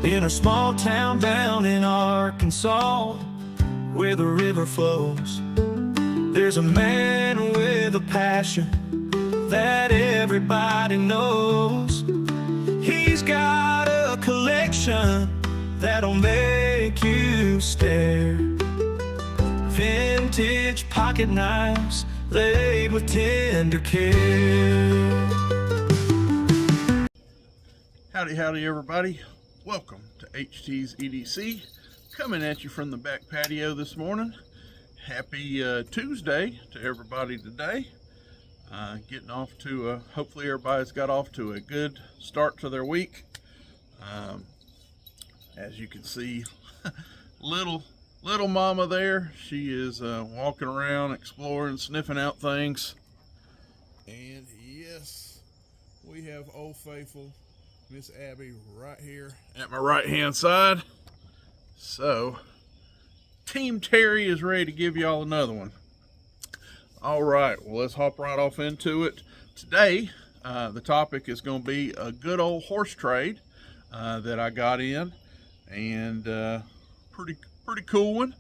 in a small town down in Arkansas, where the river flows. There's a man with a passion that everybody knows. He's got a collection that'll make you stare. Vintage pocket knives laid with tender care. Howdy everybody. Welcome to HT's EDC, coming at you from the back patio this morning. Happy Tuesday to everybody today. Getting off to hopefully everybody's got off to a good start to their week. As you can see, little mama there, she is walking around, exploring, sniffing out things. And yes, we have Old Faithful Miss Abby right here at my right hand side. So Team Terry is ready to give y'all another one. All right, well, let's hop right off into it. Today the topic is going to be a good old horse trade that I got in, and pretty cool one.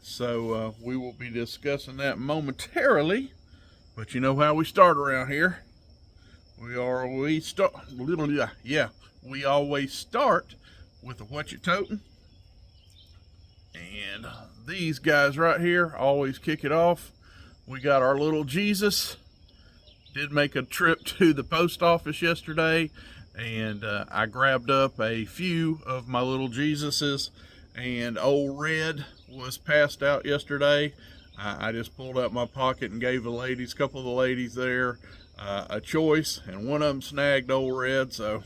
So we will be discussing that momentarily, but you know how we start around here. We always start with a what you toting. And these guys right here always kick it off. We got our little Jesus. Did make a trip to the post office yesterday, and I grabbed up a few of my little Jesuses, and old Red was passed out yesterday. I just pulled out my pocket and gave a couple of the ladies there a choice, and one of them snagged old Red, so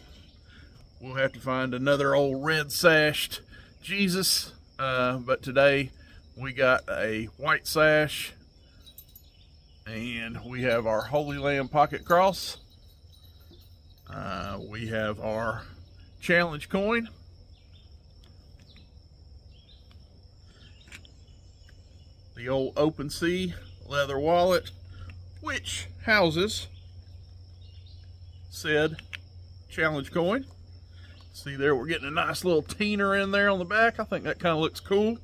we'll have to find another old red sashed Jesus. But today we got a white sash, and we have our Holy Land pocket cross. We have our challenge coin, the old Open Sea leather wallet, which houses said challenge coin. See there, we're getting a nice little teener in there on the back. I think that kind of looks cool.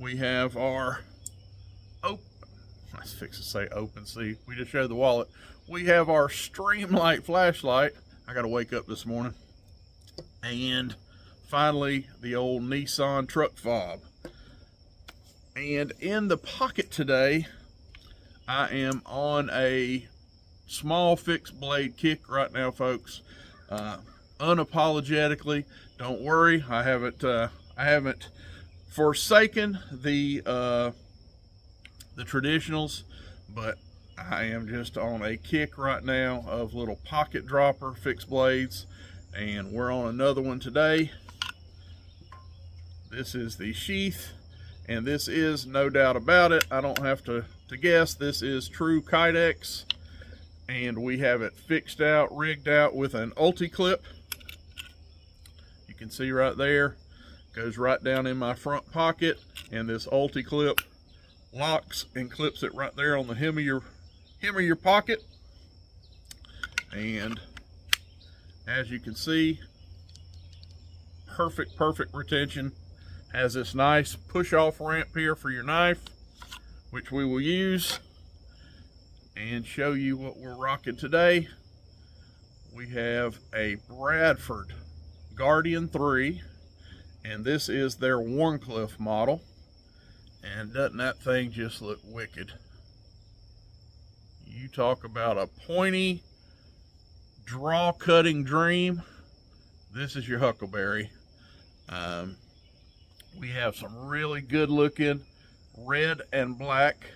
We have our let's fix to say Open Sea. We just showed the wallet. We have our Streamlight flashlight. I gotta wake up this morning. And finally, the old Nissan truck fob. And in the pocket today, I am on a small fixed blade kick right now, folks. Unapologetically, don't worry. I haven't forsaken the traditionals, but I am just on a kick right now of little pocket dropper fixed blades, and we're on another one today. This is the sheath, and this is, no doubt about it, I don't have to guess, this is true Kydex, and we have it fixed out, rigged out with an ulti clip. You can see right there, goes right down in my front pocket, and this ulti clip locks and clips it right there on the hem of your pocket. And as you can see, perfect retention. Has this nice push off ramp here for your knife, which we will use and show you what we're rocking today. We have a Bradford Guardian 3, and this is their Warncliffe model. And doesn't that thing just look wicked? You talk about a pointy, draw cutting dream. This is your Huckleberry. We have some really good looking red and black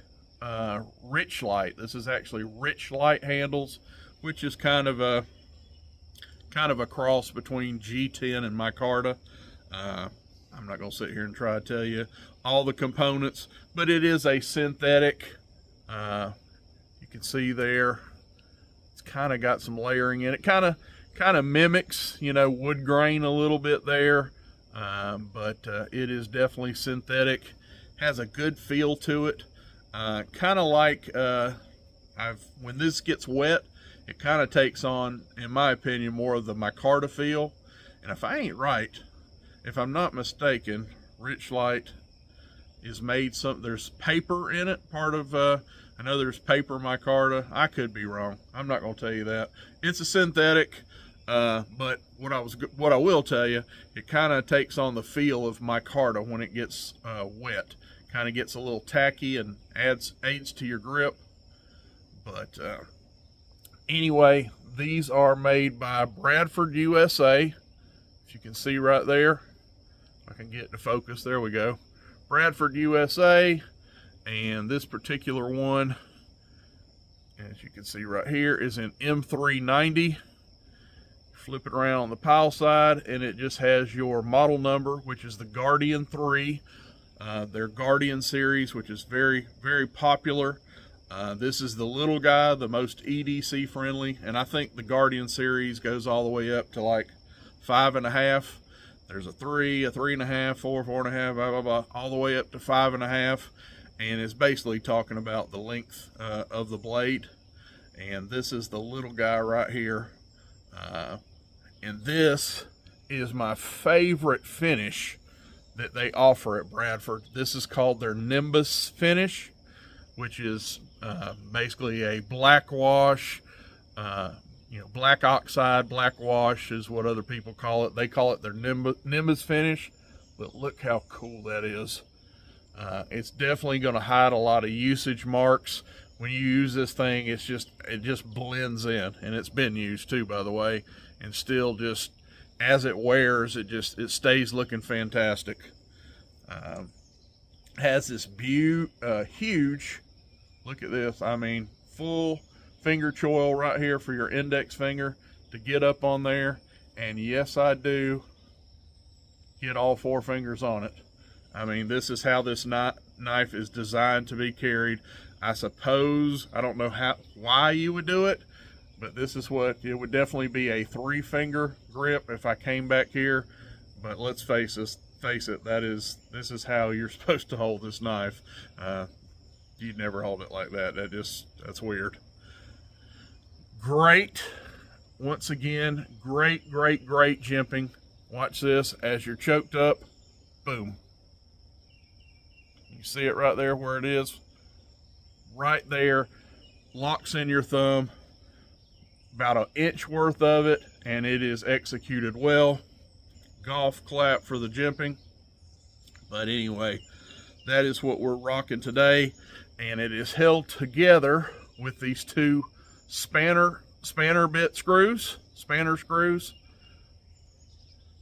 rich light. This is actually rich light handles, which is kind of a cross between G10 and micarta. I'm not going to sit here and try to tell you all the components, but it is a synthetic. You can see there, it's kind of got some layering in it. Kind of mimics, wood grain a little bit there, but it is definitely synthetic. Has a good feel to it. Kind of like when this gets wet, it kind of takes on, in my opinion, more of the micarta feel. And if I ain't right, if I'm not mistaken, Richlight is made there's paper in it, part of, I know there's paper micarta. I could be wrong. I'm not going to tell you that. It's a synthetic, but what I will tell you, it kind of takes on the feel of micarta when it gets wet. Kind of gets a little tacky and aids to your grip. But anyway, these are made by Bradford, USA. If you can see right there, I can get to focus. There we go. Bradford, USA. And this particular one, as you can see right here, is in M390. Flip it around on the pile side, and it just has your model number, which is the Guardian 3. Their Guardian series, which is very, very popular. This is the little guy, the most EDC friendly, and I think the Guardian series goes all the way up to like 5.5. There's a 3, a 3.5, 4, 4.5, blah, blah, blah, all the way up to 5.5. And it's basically talking about the length of the blade. And this is the little guy right here. And this is my favorite finish that they offer at Bradford. This is called their Nimbus finish, which is basically a black wash, black oxide, black wash is what other people call it. They call it their Nimbus finish, but look how cool that is. It's definitely going to hide a lot of usage marks. When you use this thing, it just blends in, and it's been used too, by the way, and still just as it wears, it stays looking fantastic. Has this huge, look at this, I mean, full finger choil right here for your index finger to get up on there. And yes, I do get all 4 fingers on it. I mean, this is how this knife is designed to be carried. I suppose, I don't know why you would do it, but this is what, it would definitely be a 3-finger grip if I came back here. But let's face it, this is how you're supposed to hold this knife. You'd never hold it like that. That's weird. Great, once again, great jimping. Watch this as you're choked up, boom. You see it right there where it is? Right there, locks in your thumb, about an inch worth of it, and it is executed well. Golf clap for the jimping. But anyway, that is what we're rocking today, and it is held together with these 2 spanner screws,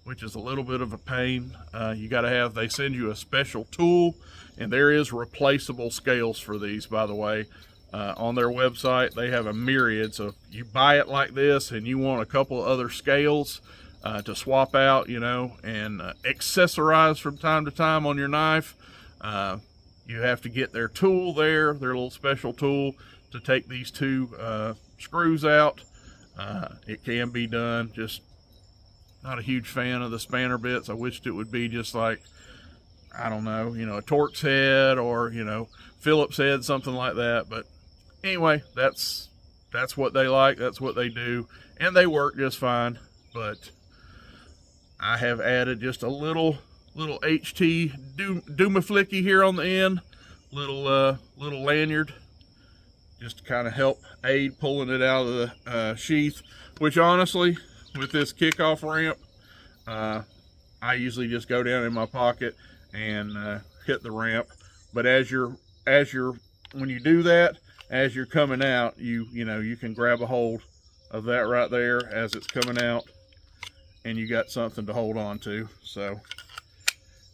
which is a little bit of a pain. They send you a special tool, and there is replaceable scales for these, by the way. On their website, they have a myriad. So if you buy it like this and you want a couple of other scales to swap out, and accessorize from time to time on your knife, you have to get their tool their little special tool to take these 2 screws out. It can be done. Just not a huge fan of the spanner bits. I wished it would be just like, I don't know, a Torx head or, Phillips head, something like that. But anyway, that's what they like. That's what they do. And they work just fine. But I have added just a little HT doomaflicky here on the end. Little lanyard. Just to kind of help aid pulling it out of the sheath. Which honestly, with this kickoff ramp, I usually just go down in my pocket and hit the ramp. But when you do that, as you're coming out, you can grab a hold of that right there as it's coming out, and you got something to hold on to. So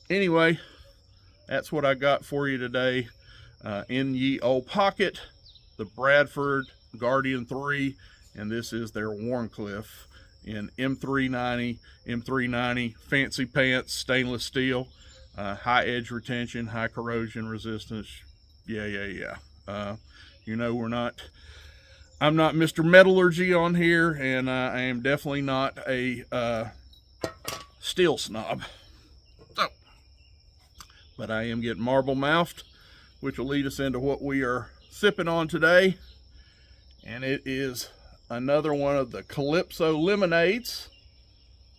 anyway, that's what I got for you today. In ye old pocket, the Bradford Guardian 3, and this is their Warncliffe in M390 fancy pants, stainless steel, high edge retention, high corrosion resistance. Yeah. I'm not Mr. Metallurgy on here, and I am definitely not a steel snob. So, but I am getting marble mouthed, which will lead us into what we are sipping on today, and it is another one of the Calypso lemonades.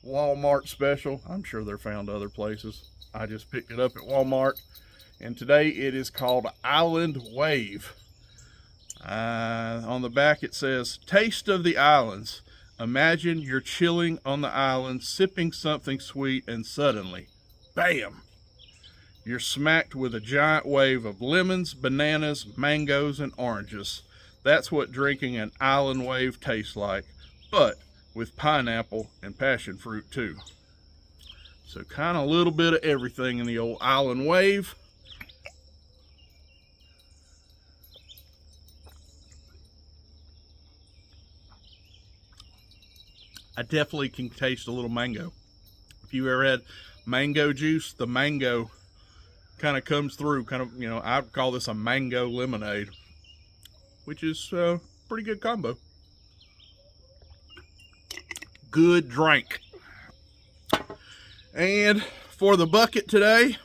Walmart special. I'm sure they're found other places. I just picked it up at Walmart, and today it is called Island Wave. On the back it says, "Taste of the Islands. Imagine you're chilling on the island, sipping something sweet, and suddenly, bam, you're smacked with a giant wave of lemons, bananas, mangoes, and oranges. That's what drinking an island wave tastes like, but with pineapple and passion fruit too." So kind of a little bit of everything in the old island wave. I definitely can taste a little mango. If you ever had mango juice, the mango kind of comes through, kind of, you know, I'd call this a mango lemonade, which is a pretty good combo. Good drink. And for the bucket today,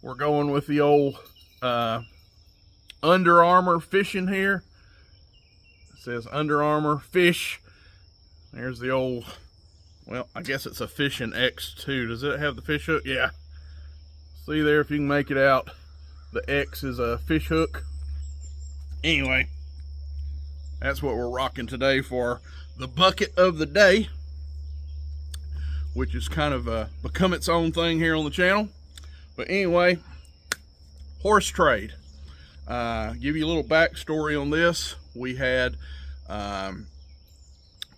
we're going with the old Under Armour fishing here. It says Under Armour fish. There's the old, well, I guess it's a Fishing X2. Does it have the fish hook? Yeah. See there if you can make it out. The X is a fish hook. Anyway, that's what we're rocking today for the bucket of the day, which has kind of become its own thing here on the channel. But anyway, horse trade. Give you a little backstory on this. We had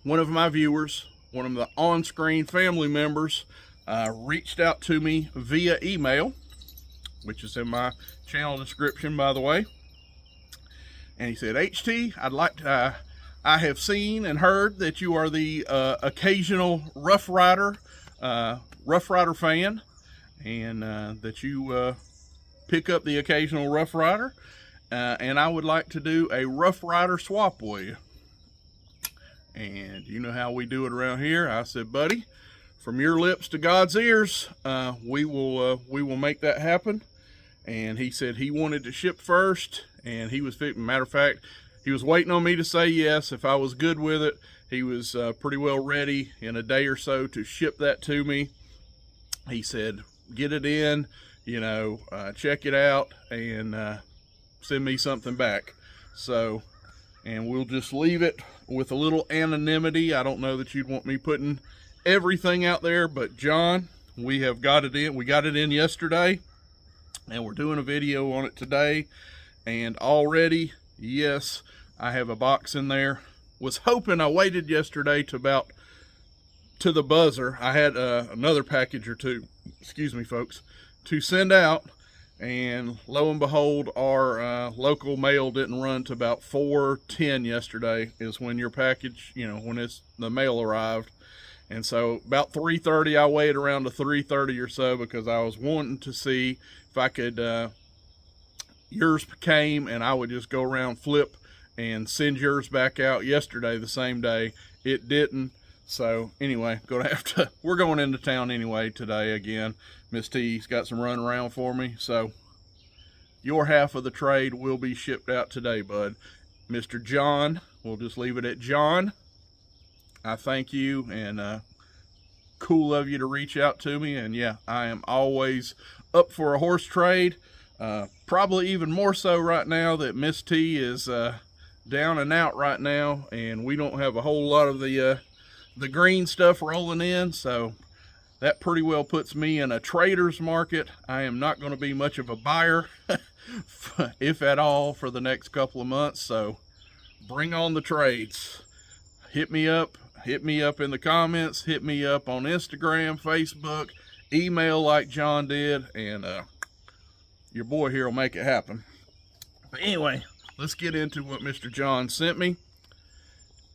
one of my viewers, one of the on-screen family members, reached out to me via email, which is in my channel description, by the way. And he said, "HT, I'd like to, I have seen and heard that you are the occasional Rough Rider fan, and that you pick up the occasional Rough Rider, and I would like to do a Rough Rider swap with you. And you know how we do it around here." I said, "Buddy, from your lips to God's ears, we will make that happen." And he said he wanted to ship first, and he was, matter of fact, he was waiting on me to say yes. If I was good with it, he was pretty well ready in a day or so to ship that to me. He said, "Get it in, you know, check it out, and send me something back." So, and we'll just leave it with a little anonymity. I don't know that you'd want me putting everything out there, but John, we have got it in. We got it in yesterday, and we're doing a video on it today. And already, yes, I have a box in there. Was hoping, I waited yesterday to the buzzer. I had another package or two, excuse me folks, to send out. And lo and behold, our local mail didn't run to about 4:10 yesterday is when your package, you know, when the mail arrived. And so about 3:30, I waited around to 3:30 or so because I was wanting to see if I could, yours came and I would just go around, flip, and send yours back out yesterday the same day. It didn't. So anyway, we're going into town anyway today again. Miss T's got some run around for me. So your half of the trade will be shipped out today, bud. Mr. John, we'll just leave it at John. I thank you, and cool of you to reach out to me. And yeah, I am always up for a horse trade. Probably even more so right now that Miss T is down and out right now, and we don't have a whole lot of the green stuff rolling in, so that pretty well puts me in a trader's market. I am not going to be much of a buyer, if at all, for the next couple of months. So bring on the trades. Hit me up in the comments, hit me up on Instagram, Facebook, email like John did, and your boy here will make it happen. But anyway, let's get into what Mr. John sent me.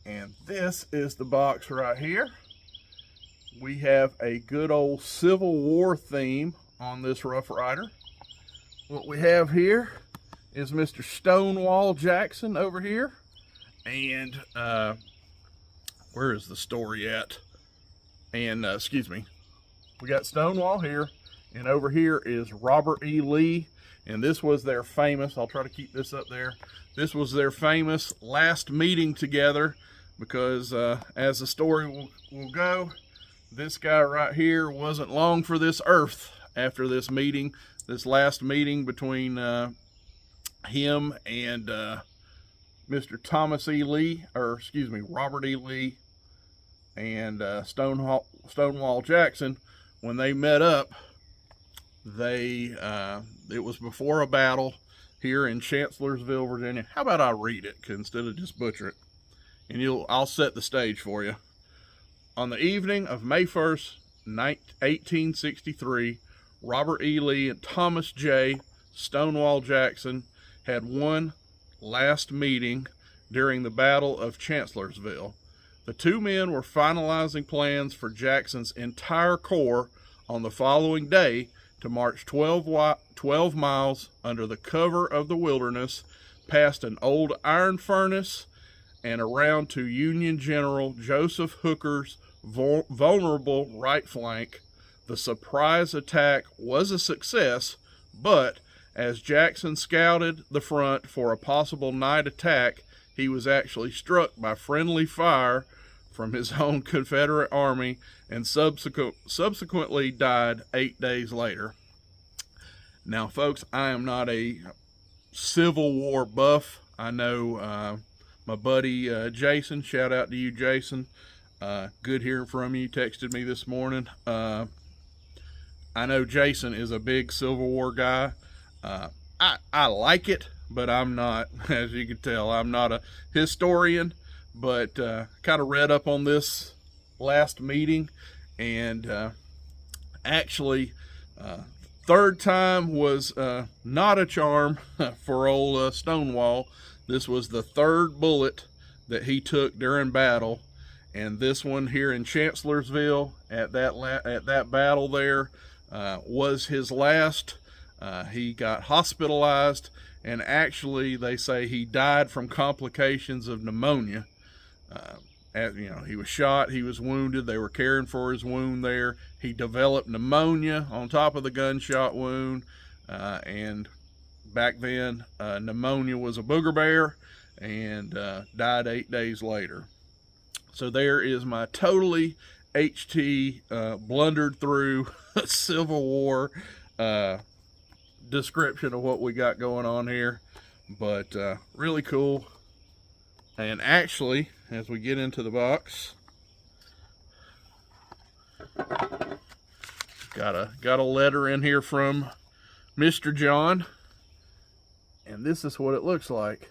And this is the box right here. We have a good old Civil War theme on this Rough Rider. What we have here is Mr. Stonewall Jackson over here. And where is the story at? And excuse me, we got Stonewall here, and over here is Robert E. Lee. And this was their famous, I'll try to keep this up there, this was their famous last meeting together, because as the story will go, this guy right here wasn't long for this earth after this meeting, this last meeting between him and Mr. Thomas E. Lee, or excuse me, Robert E. Lee, and Stonewall Jackson. When they met up, it was before a battle here in Chancellorsville, Virginia. How about I read it instead of just butcher it, and I'll set the stage for you. On the evening of May 1st, 1863, Robert E. Lee and Thomas J. Stonewall Jackson had one last meeting during the Battle of Chancellorsville. The two men were finalizing plans for Jackson's entire corps on the following day to march 12 miles under the cover of the wilderness, past an old iron furnace, and around to Union General Joseph Hooker's vulnerable right flank. The surprise attack was a success, but as Jackson scouted the front for a possible night attack, he was actually struck by friendly fire from his own Confederate army and subsequently died 8 days later. Now, folks, I am not a Civil War buff. I know my buddy Jason, shout out to you, Jason. Good hearing from you. Texted me this morning. I know Jason is a big Civil War guy. I like it, but I'm not, as you can tell, I'm not a historian, but kind of read up on this last meeting, and actually, third time was not a charm for old Stonewall. This was the third bullet that he took during battle, and this one here in Chancellorsville at that battle there was his last. He got hospitalized, and actually they say he died from complications of pneumonia. He was shot, he was wounded, they were caring for his wound there. He developed pneumonia on top of the gunshot wound, and back then pneumonia was a booger bear, and died 8 days later. So there is my totally HT blundered through Civil War description of what we got going on here, but really cool. And actually, as we get into the box, got a letter in here from Mr. John, and this is what it looks like.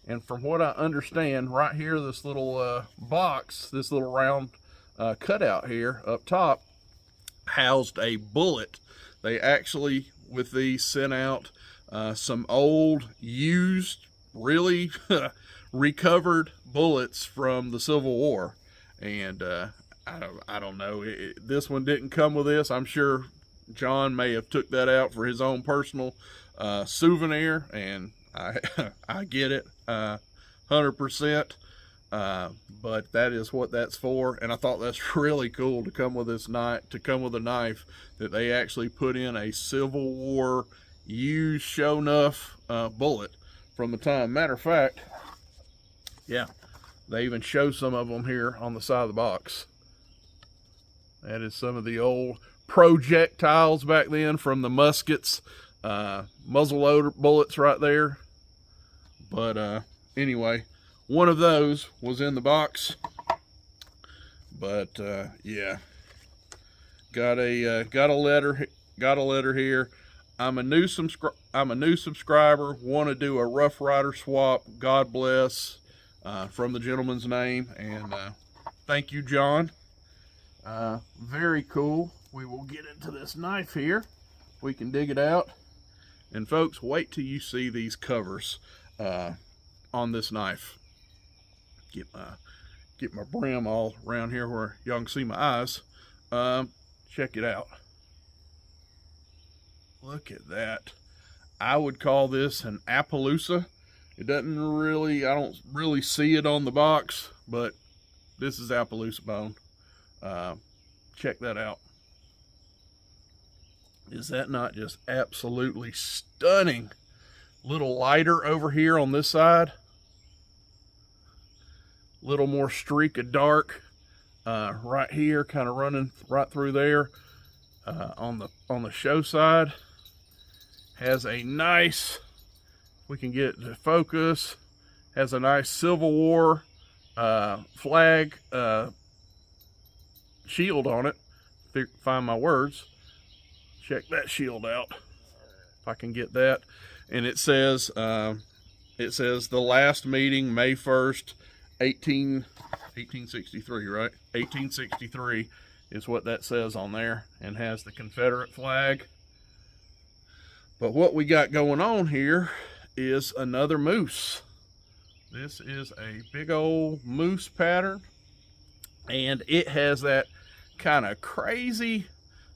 And from what I understand, right here, this little box, this little round cutout here up top, housed a bullet. They actually, with these, sent out some old, used, really recovered bullets from the Civil War. And I don't know, this one didn't come with this. I'm sure John may have took that out for his own personal souvenir, and I get it 100%, but that is what that's for. And I thought that's really cool to come with this a knife that they actually put in a Civil War used show enough bullet from the time. Matter of fact, yeah, they even show some of them here on the side of the box. That is some of the old projectiles back then from the muskets, muzzleloader bullets right there. But anyway, one of those was in the box. But yeah, got a letter here. I'm a new subscriber. Want to do a Rough Rider swap. God bless, from the gentleman's name, and thank you, John. Very cool. We will get into this knife here. We can dig it out. And folks, wait till you see these covers on this knife. Get my brim all around here where y'all can see my eyes. Check it out. Look at that. I would call this an Appaloosa. It doesn't really, I don't really see it on the box, but this is Appaloosa bone. Check that out. Is that not just absolutely stunning? Little lighter over here on this side. Little more streak of dark right here, kind of running right through there. On the show side, has a nice, we can get it to focus, has a nice Civil War flag shield on it. Find my words. Check that shield out if I can get that. And it says the last meeting, May 1st, 1863, right? 1863 is what that says on there, and has the Confederate flag. But what we got going on here is another moose. This is a big old moose pattern, and it has that kind of crazy,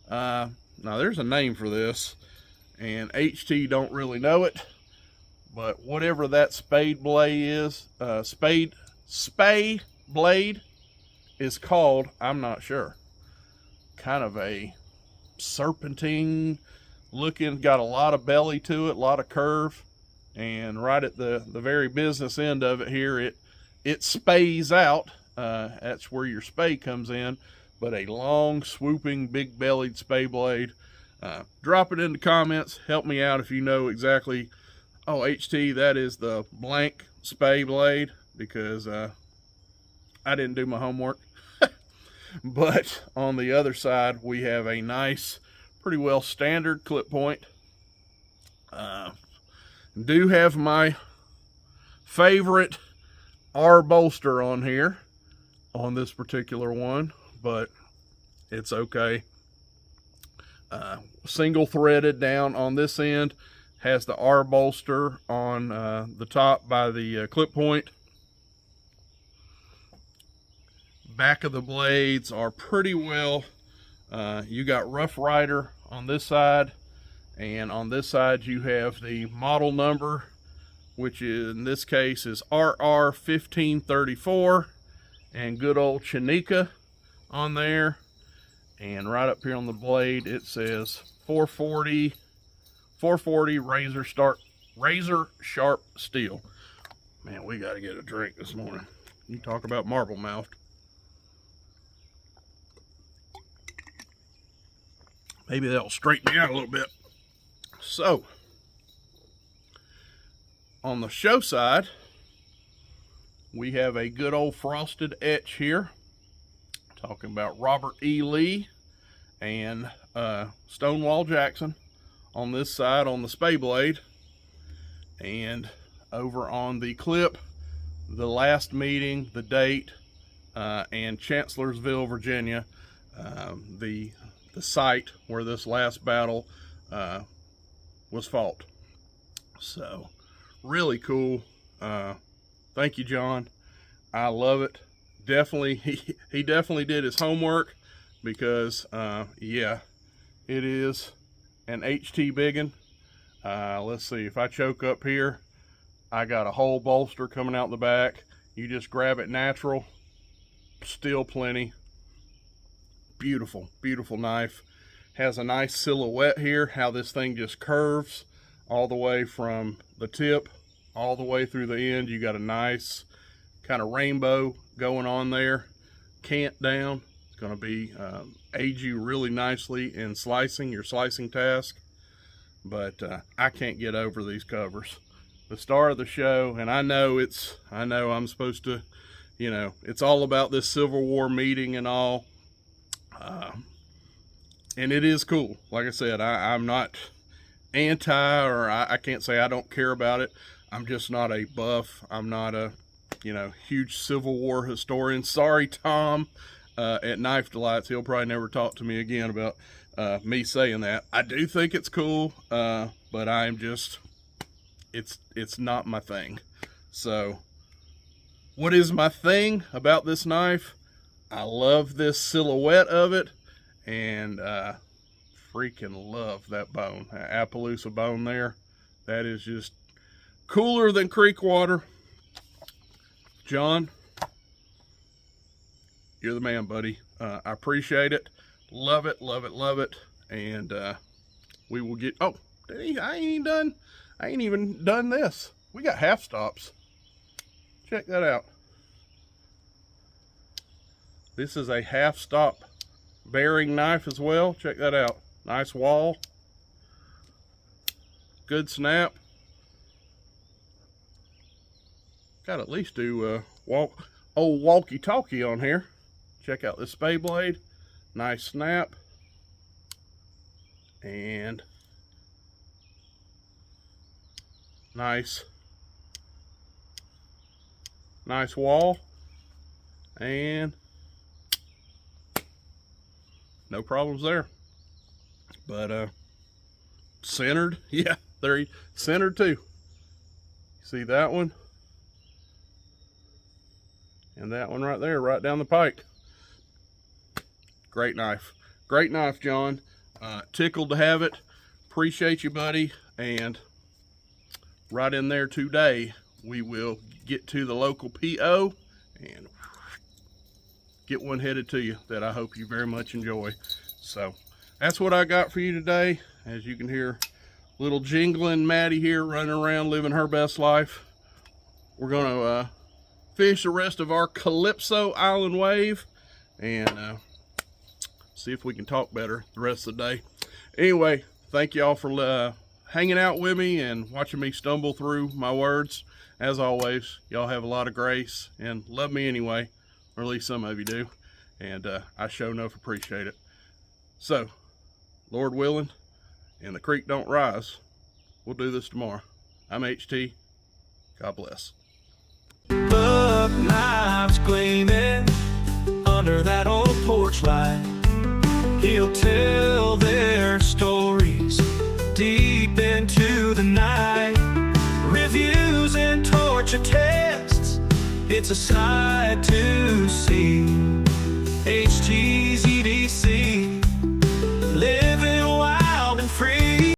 now there's a name for this, and HT don't really know it, but whatever that spade blade is, spade blade is called, I'm not sure. Kind of a serpentine looking, got a lot of belly to it, a lot of curve, and right at the very business end of it here, it spays out. That's where your spay comes in, but a long, swooping, big bellied spay blade. Drop it in the comments, help me out if you know exactly. Oh, HT, that is the blank spay blade, because I didn't do my homework. But on the other side, we have a nice, pretty well standard clip point. Do have my favorite R bolster on here, on this particular one, but it's okay. Single threaded down on this end, has the R bolster on the top by the clip point. Back of the blades are pretty well, you got Rough Rider on this side, and on this side you have the model number, which in this case is RR 1534, and good old Chanika on there. And right up here on the blade it says 440 razor sharp steel. Man, we got to get a drink this morning. You talk about marble mouthed. Maybe that'll straighten me out a little bit. So, on the show side, we have a good old frosted etch here. Talking about Robert E. Lee and Stonewall Jackson on this side on the spay blade. And over on the clip, the last meeting, the date, and Chancellorsville, Virginia, the site where this last battle was fought. So, really cool. Thank you, John. I love it. Definitely, he definitely did his homework, because yeah, it is an HT biggin. Let's see, if I choke up here, I got a whole bolster coming out the back. You just grab it natural, still plenty. Beautiful, beautiful knife. Has a nice silhouette here, how this thing just curves all the way from the tip all the way through the end. You got a nice kind of rainbow going on there. Cant down. It's going to be aid you really nicely in slicing, your slicing task. But I can't get over these covers. The star of the show, and I know I'm supposed to, you know, it's all about this Civil War meeting and all. And it is cool. Like I said, I'm not anti, or I can't say I don't care about it. I'm just not a buff. I'm not a, you know, huge Civil War historian. Sorry, Tom, at Knife Delights. He'll probably never talk to me again about me saying that. I do think it's cool, but I'm just, it's not my thing. So, what is my thing about this knife? I love this silhouette of it, and freaking love that bone, that Appaloosa bone there. That is just cooler than creek water. John, you're the man, buddy. I appreciate it. Love it, love it, love it. And we will get, oh, I ain't even done this. We got half stops. Check that out. This is a half stop bearing knife as well. Check that out. Nice wall. Good snap. Got to at least do old walkie-talkie on here. Check out this spade blade. Nice snap. And nice wall. And no problems there. But centered, yeah, there, centered too. See that one? And that one right there, right down the pike. Great knife. Great knife, John. Tickled to have it. Appreciate you, buddy. And right in there today, we will get to the local PO and get one headed to you that I hope you very much enjoy. So that's what I got for you today. As you can hear, little jingling Maddie here running around living her best life. We're gonna fish the rest of our Calypso Island Wave and see if we can talk better the rest of the day. Anyway, thank y'all for hanging out with me and watching me stumble through my words. As always, y'all have a lot of grace and love me anyway, or at least some of you do, and I sure enough appreciate it. So, Lord willing, and the creek don't rise, we'll do this tomorrow. I'm HT. God bless. Buck knives gleaming under that old porch light. He'll tell their stories deep into the night. Reviews and torture tests, it's a sight to see. HT's EDC.